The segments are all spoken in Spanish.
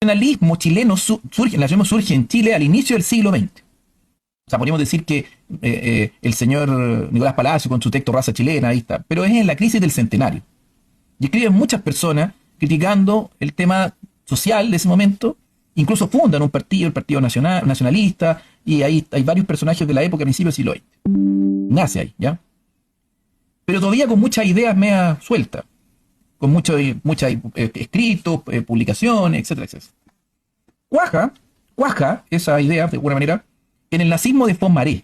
nacionalismo chileno surge, el nacionalismo surge en Chile al inicio del siglo XX. O sea, podríamos decir que el señor Nicolás Palacio con su texto Raza Chilena, ahí está. Pero es en la crisis del centenario. Y escriben muchas personas criticando el tema social de ese momento. Incluso fundan un partido, el Partido Nacionalista, y ahí hay varios personajes de la época, a principios del siglo XX. Nace ahí, ¿ya? Pero todavía con muchas ideas media sueltas. Con muchos escritos, publicaciones, etcétera, etcétera. Cuaja esa idea, de alguna manera, en el nazismo de Fontmaré.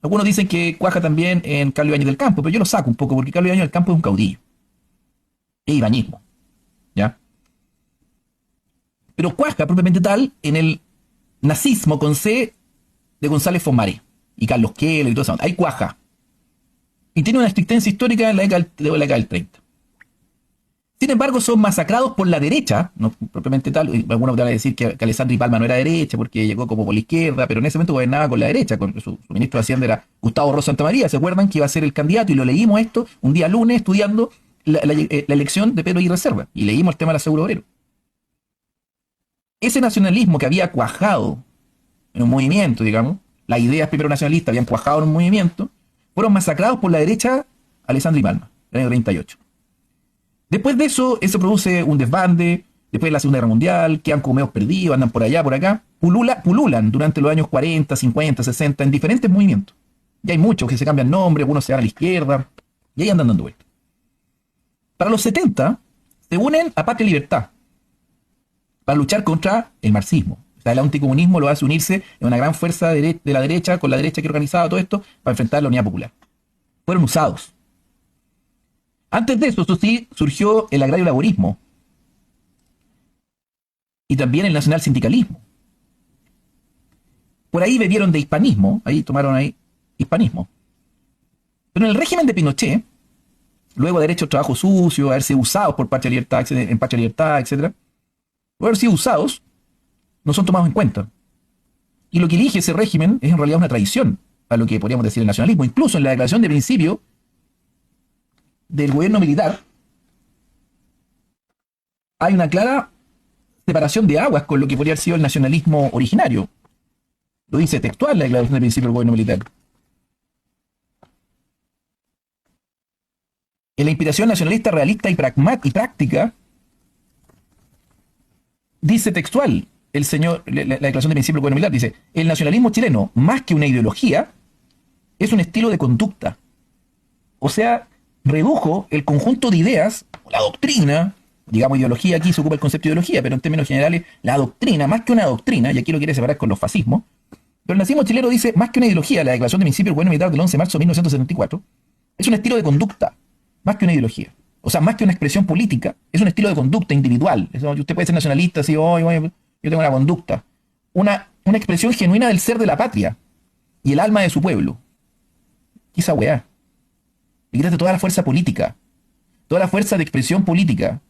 Algunos dicen que cuaja también en Carlos Ibáñez del Campo, pero yo lo saco un poco, porque Carlos Ibáñez del Campo es un caudillo. Es ibañismo, ¿ya? Pero cuaja, propiamente tal, en el nazismo con C de González Fontmaré y Carlos Keller y todo eso. Hay cuaja. Y tiene una existencia histórica en la década del 30. Sin embargo, son masacrados por la derecha, no propiamente tal. Algunos van a decir que Alessandri Palma no era derecha porque llegó como por la izquierda, pero en ese momento gobernaba con la derecha, con su ministro de Hacienda era Gustavo Ross Santamaría. ¿Se acuerdan que iba a ser el candidato? Y lo leímos esto un día lunes estudiando la elección de Pedro Aguirre Cerda. Y leímos el tema del aseguro obrero. Ese nacionalismo que había cuajado en un movimiento, digamos, las ideas primero nacionalistas habían cuajado en un movimiento, fueron masacrados por la derecha Alessandri Palma, en el año 38. Después de eso produce un desbande. Después de la Segunda Guerra Mundial, quedan como medios perdidos, andan por allá, por acá. Pululan durante los años 40, 50, 60 en diferentes movimientos. Y hay muchos que se cambian nombre, algunos se van a la izquierda, y ahí andan dando vueltas. Para los 70, se unen a Patria y Libertad para luchar contra el marxismo. O sea, el anticomunismo lo hace unirse en una gran fuerza de la derecha, con la derecha que organizaba todo esto, para enfrentar la Unidad Popular. Fueron usados. Antes de eso sí, surgió el agrario laborismo y también el nacional sindicalismo. Por ahí bebieron de hispanismo, ahí tomaron hispanismo. Pero en el régimen de Pinochet, luego de haber hecho trabajo sucio, haberse usados por Patria Libertad, en Patria Libertad, etc., luego de haber sido usados, no son tomados en cuenta. Y lo que elige ese régimen es en realidad una traición a lo que podríamos decir el nacionalismo. Incluso en la declaración de principio del gobierno militar hay una clara separación de aguas con lo que podría haber sido el nacionalismo originario. Lo dice textual la declaración de principio del gobierno militar. En la inspiración nacionalista, realista y práctica, dice textual la declaración de principio del gobierno militar, dice: el nacionalismo chileno, más que una ideología, es un estilo de conducta. O sea, redujo el conjunto de ideas, la doctrina, digamos ideología, aquí se ocupa el concepto de ideología, pero en términos generales, la doctrina, más que una doctrina, y aquí lo quiere separar con los fascismos, pero el nazismo chileno dice, más que una ideología, la declaración de principio del gobierno militar del 11 de marzo de 1974, es un estilo de conducta, más que una ideología. O sea, más que una expresión política, es un estilo de conducta individual. Usted puede ser nacionalista, así, yo tengo una conducta. Una expresión genuina del ser de la patria y el alma de su pueblo. ¿Qué esa weá? Le quitaste toda la fuerza política, toda la fuerza de expresión política,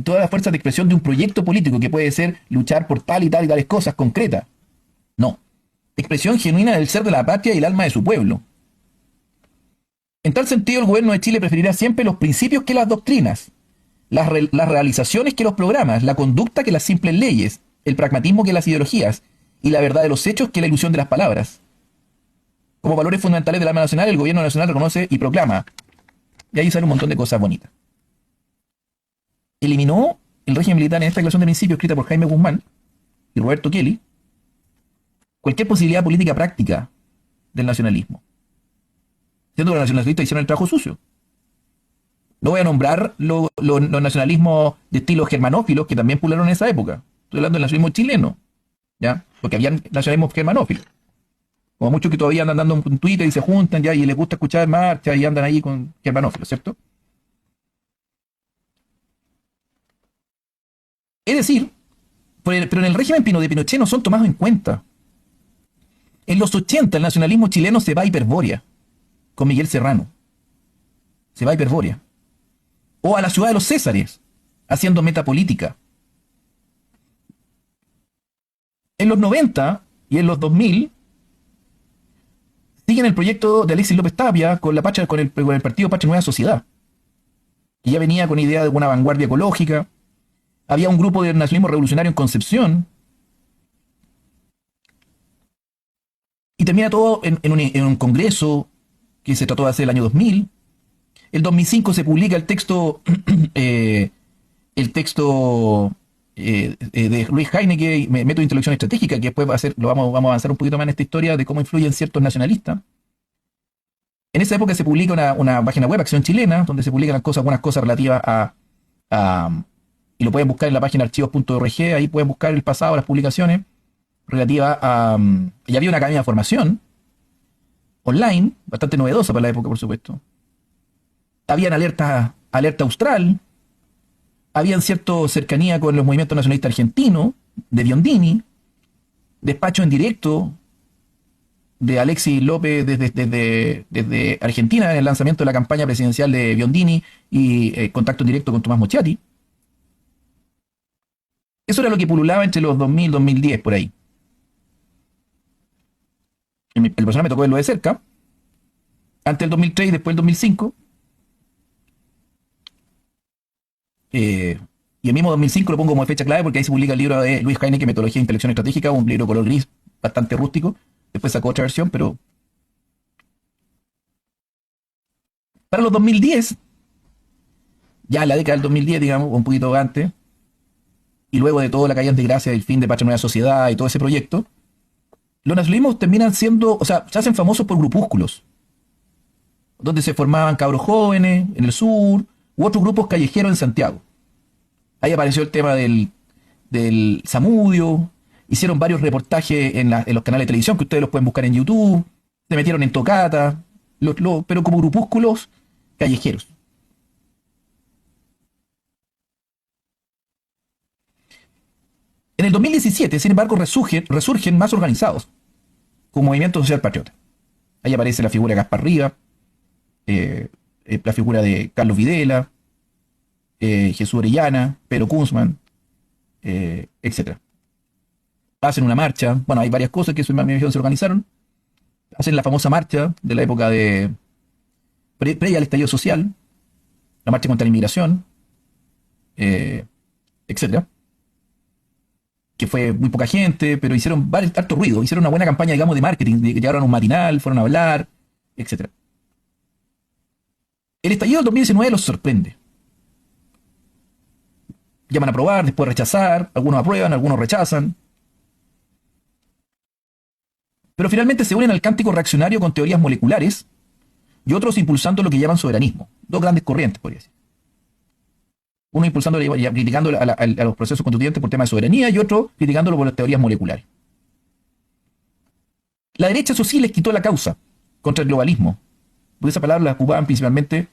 toda la fuerza de expresión de un proyecto político que puede ser luchar por tal y tales cosas concretas. No. Expresión genuina del ser de la patria y el alma de su pueblo. En tal sentido, el gobierno de Chile preferirá siempre los principios que las doctrinas, las realizaciones que los programas, la conducta que las simples leyes, el pragmatismo que las ideologías y la verdad de los hechos que la ilusión de las palabras. Como valores fundamentales del alma nacional, el gobierno nacional reconoce y proclama. Y ahí sale un montón de cosas bonitas. Eliminó el régimen militar en esta declaración de principio escrita por Jaime Guzmán y Roberto Kelly cualquier posibilidad política práctica del nacionalismo. Siendo que los nacionalistas hicieron el trabajo sucio. No voy a nombrar los nacionalismos de estilo germanófilos que también pularon en esa época. Estoy hablando del nacionalismo chileno, ¿ya? Porque habían nacionalismos germanófilos. Como muchos que todavía andan dando un Twitter y se juntan ya y les gusta escuchar marchas y andan ahí con germanófilos, ¿cierto? Es decir, pero en el régimen de Pinochet no son tomados en cuenta. En los 80 el nacionalismo chileno se va a Hiperbórea, con Miguel Serrano. Se va a Hiperbórea. O a la ciudad de los Césares, haciendo metapolítica. En los 90 y en los 2000 siguen el proyecto de Alexis López Tapia con el partido Patria Nueva Sociedad, que ya venía con idea de una vanguardia ecológica. Había un grupo de nacionalismo revolucionario en Concepción. Y termina todo en un congreso que se trató de hacer el año 2000. El 2005 se publica el texto, el texto de Luis Heinecke, Método de Intelección Estratégica, que después vamos a avanzar un poquito más en esta historia de cómo influyen ciertos nacionalistas. En esa época se publica una página web, Acción Chilena, donde se publican algunas cosas relativas y lo pueden buscar en la página archivos.org, ahí pueden buscar el pasado, las publicaciones relativas a... y había una academia de formación online, bastante novedosa para la época, por supuesto. Habían alerta austral, habían cierta cercanía con los movimientos nacionalistas argentinos, de Biondini, despacho en directo de Alexis López desde Argentina en el lanzamiento de la campaña presidencial de Biondini y contacto en directo con Tomás Moschati. Eso era lo que pululaba entre los 2000 y 2010, por ahí. El personal me tocó verlo de cerca, antes del 2003 y después del 2005. Y el mismo 2005 lo pongo como fecha clave porque ahí se publica el libro de Luis Heinecke, Metodología de Intelección Estratégica, un libro color gris, bastante rústico. Después sacó otra versión, pero... Para los 2010, ya en la década del 2010, digamos, un poquito antes, y luego de toda la caída en desgracia del fin de Patria Nueva Sociedad y todo ese proyecto, los nacionalismos terminan siendo, o sea, se hacen famosos por grupúsculos, donde se formaban cabros jóvenes en el sur, u otros grupos callejeros en Santiago. Ahí apareció el tema del Zamudio, hicieron varios reportajes en los canales de televisión, que ustedes los pueden buscar en YouTube, se metieron en tocata, pero como grupúsculos callejeros. En el 2017, sin embargo, resurgen más organizados, como Movimiento Social Patriota. Ahí aparece la figura de Gaspar Rivas, la figura de Carlos Videla, Jesús Orellana, Pedro Kunzman, etc. Hacen una marcha, bueno, hay varias cosas que se organizaron. Hacen la famosa marcha de la época previa al estallido social, la marcha contra la inmigración, etc. Que fue muy poca gente, pero hicieron harto ruido, hicieron una buena campaña, digamos, de marketing, llegaron a un matinal, fueron a hablar, etc. El estallido del 2019 los sorprende. Llaman a aprobar, después rechazar, algunos aprueban, algunos rechazan. Pero finalmente se unen al cántico reaccionario con teorías moleculares y otros impulsando lo que llaman soberanismo. Dos grandes corrientes, podría decir. Uno impulsando, criticando a los procesos constituyentes por temas de soberanía y otro criticándolo por las teorías moleculares. La derecha, eso sí, les quitó la causa contra el globalismo, porque esa palabra la ocupaban principalmente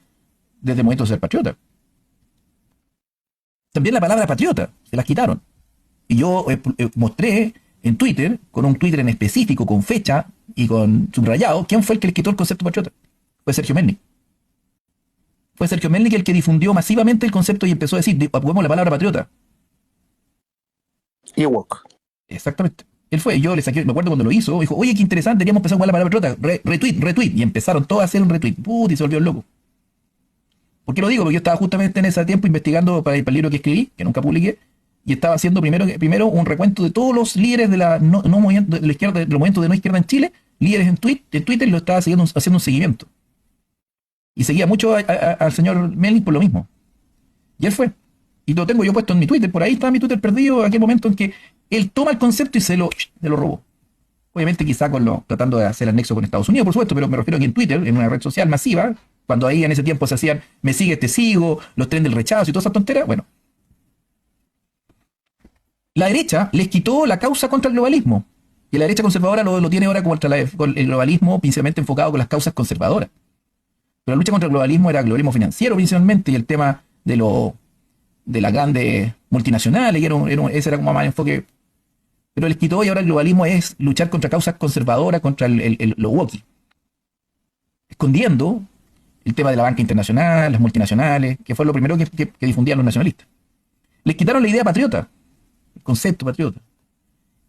desde el movimiento social patriota. También la palabra patriota, se las quitaron. Y yo mostré en Twitter, con un Twitter en específico, con fecha y con subrayado, quién fue el que le quitó el concepto patriota. Fue Sergio Melnik. Fue Sergio Melnik el que difundió masivamente el concepto y empezó a decir, ocupemos la palabra patriota. Ewok. Exactamente. Él fue, yo le saqué, me acuerdo cuando lo hizo, dijo, oye, qué interesante, deberíamos empezar a ocupar la palabra patriota, retweet, y empezaron todos a hacer un retweet, y se volvió loco. ¿Por qué lo digo? Porque yo estaba justamente en ese tiempo investigando para el libro que escribí, que nunca publiqué, y estaba haciendo primero un recuento de todos los líderes de la de la izquierda, de los movimientos de no izquierda en Chile, líderes en Twitter, y lo estaba haciendo un seguimiento. Y seguía mucho al señor Melnik por lo mismo. Y él fue. Y lo tengo yo puesto en mi Twitter, por ahí está mi Twitter perdido, aquel momento en que él toma el concepto y se lo robó. Obviamente quizá tratando de hacer el nexo con Estados Unidos, por supuesto, pero me refiero a que en Twitter, en una red social masiva, cuando ahí en ese tiempo se hacían, me sigues, te sigo, los tren del rechazo y toda esa tontera, bueno. La derecha les quitó la causa contra el globalismo. Y la derecha conservadora lo tiene ahora con el globalismo principalmente enfocado con las causas conservadoras. Pero la lucha contra el globalismo era el globalismo financiero principalmente y el tema de las grandes multinacionales, y ese era como más el enfoque. Pero les quitó y ahora el globalismo es luchar contra causas conservadoras, contra lo woke. Escondiendo el tema de la banca internacional, las multinacionales, que fue lo primero que difundían los nacionalistas. Les quitaron la idea patriota, el concepto patriota.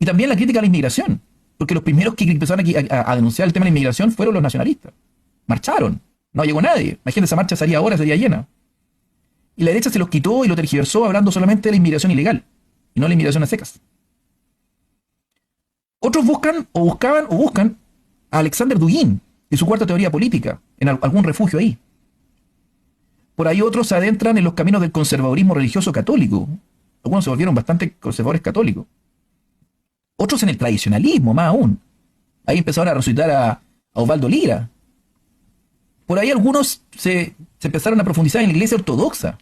Y también la crítica a la inmigración, porque los primeros que empezaron a denunciar el tema de la inmigración fueron los nacionalistas. Marcharon, no llegó nadie. Imagínense, esa marcha sería llena. Y la derecha se los quitó y lo tergiversó hablando solamente de la inmigración ilegal y no la inmigración a secas. Otros buscan o buscaban o buscan a Alexander Dugin y su cuarta teoría política en algún refugio ahí. Por ahí otros se adentran en los caminos del conservadurismo religioso católico. Algunos se volvieron bastante conservadores católicos. Otros en el tradicionalismo, más aún. Ahí empezaron a resucitar a Osvaldo Lira. Por ahí algunos se empezaron a profundizar en la iglesia ortodoxa.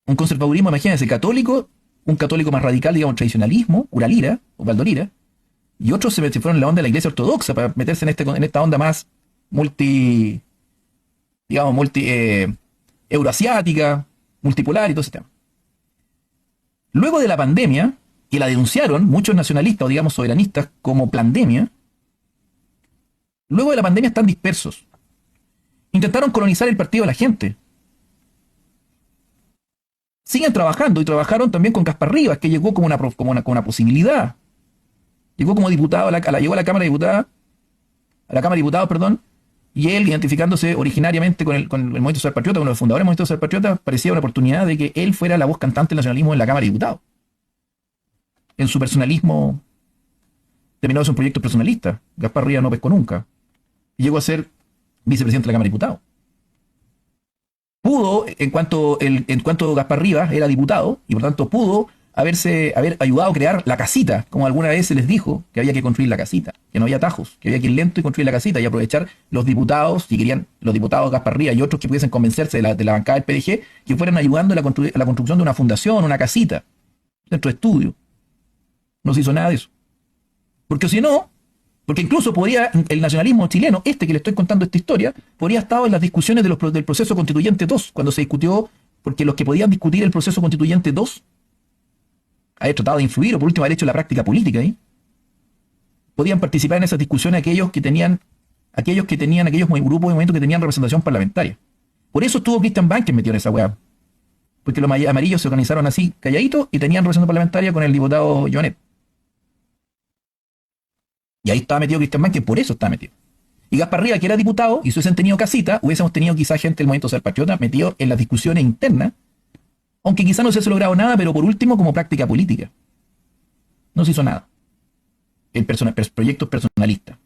Un conservadurismo, imagínense, católico, un católico más radical, digamos, tradicionalismo, Cura Lira, Osvaldo Lira, y otros se fueron en la onda de la iglesia ortodoxa para meterse en esta onda más euroasiática, multipolar y todo ese tema. Luego de la pandemia, que la denunciaron muchos nacionalistas o digamos soberanistas como pandemia, luego de la pandemia están dispersos. Intentaron colonizar el partido de la gente. Siguen trabajando y trabajaron también con Gaspar Rivas, que llegó como una posibilidad. Llegó como diputado, llegó a la Cámara de Diputados, perdón, y él, identificándose originariamente con el Movimiento Social Patriota, con los fundadores del Movimiento Social Patriota, parecía una oportunidad de que él fuera la voz cantante del nacionalismo en la Cámara de Diputados. En su personalismo, terminó de ser un proyecto personalista. Gaspar Rivas no pescó nunca. Y llegó a ser vicepresidente de la Cámara de Diputados. Pudo, en cuanto Gaspar Rivas era diputado, y por tanto pudo haber ayudado a crear la casita, como alguna vez se les dijo que había que construir la casita, que no había atajos, que había que ir lento y construir la casita y aprovechar los diputados, si querían los diputados Gaspar Rivas y otros que pudiesen convencerse de la bancada del PDG, que fueran ayudando a la construcción de una fundación, una casita, centro de estudio. No se hizo nada de eso. Porque si no, porque incluso podría, el nacionalismo chileno, que le estoy contando esta historia, podría haber estado en las discusiones del proceso constituyente 2, cuando se discutió, porque los que podían discutir el proceso constituyente 2, haber tratado de influir, o por último haber hecho la práctica política ahí, podían participar en esas discusiones aquellos grupos y movimientos que tenían representación parlamentaria. Por eso estuvo Christian Banques metido en esa weá. Porque los amarillos se organizaron así, calladitos, y tenían representación parlamentaria con el diputado Joanet. Y ahí estaba metido Christian Banques, por eso estaba metido. Y Gaspar Rivas, que era diputado, y si hubiesen tenido casita, hubiésemos tenido quizá gente del Movimiento Social Patriota metido en las discusiones internas, aunque quizá no se hubiese logrado nada, pero por último como práctica política. No se hizo nada. El proyecto personalista.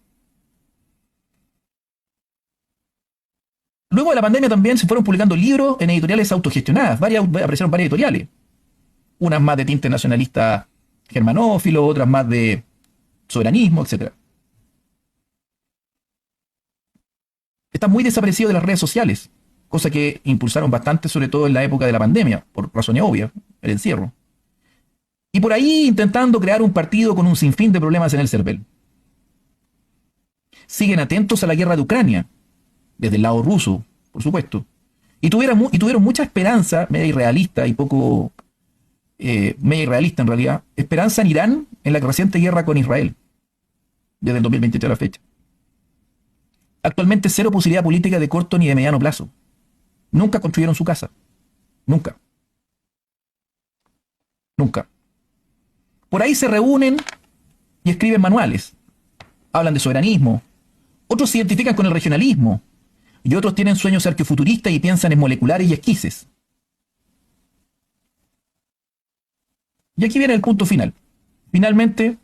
Luego de la pandemia también se fueron publicando libros en editoriales autogestionadas. Aparecieron varias editoriales. Unas más de tinte nacionalista germanófilo, otras más de soberanismo, etc. Están muy desaparecidos de las redes sociales, cosa que impulsaron bastante, sobre todo en la época de la pandemia, por razones obvias, el encierro. Y por ahí intentando crear un partido con un sinfín de problemas en el CERVEL. Siguen atentos a la guerra de Ucrania, desde el lado ruso, por supuesto. Y tuvieron mucha esperanza, media irrealista y poco... media irrealista en realidad, esperanza en Irán en la reciente guerra con Israel, desde el 2023 a la fecha. Actualmente cero posibilidad política de corto ni de mediano plazo. Nunca construyeron su casa. Nunca. Nunca. Por ahí se reúnen y escriben manuales. Hablan de soberanismo. Otros se identifican con el regionalismo. Y otros tienen sueños arqueofuturistas y piensan en moleculares y esquises. Y aquí viene el punto final. Finalmente,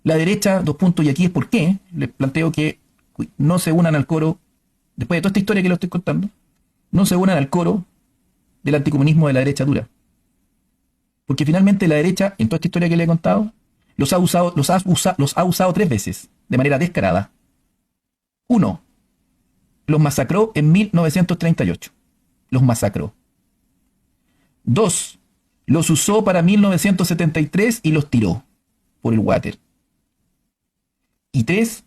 la derecha, dos puntos, y aquí es por qué, les planteo que no se unan al coro, después de toda esta historia que les estoy contando, no se unan al coro del anticomunismo de la derecha dura. Porque finalmente la derecha, en toda esta historia que les he contado, los ha usado 3 veces, de manera descarada. 1. Los masacró en 1938. Los masacró. 2. Los usó para 1973 y los tiró por el water. Y 3.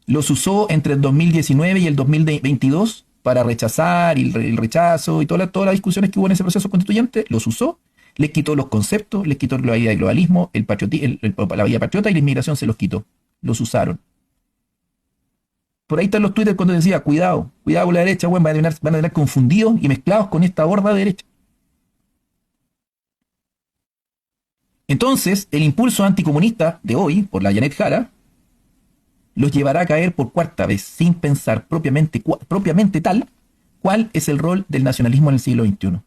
Los usó entre el 2019 y el 2022 para rechazar el rechazo y todas las discusiones que hubo en ese proceso constituyente. Los usó, les quitó los conceptos, les quitó la idea del globalismo, la vida patriota y la inmigración se los quitó. Los usaron. Por ahí están los twitters cuando decía, cuidado con la derecha, bueno, van a tener confundidos y mezclados con esta horda de derecha. Entonces, el impulso anticomunista de hoy, por la Janet Jara, los llevará a caer por 4ª vez, sin pensar propiamente tal, ¿Cuál es el rol del nacionalismo en el siglo XXI?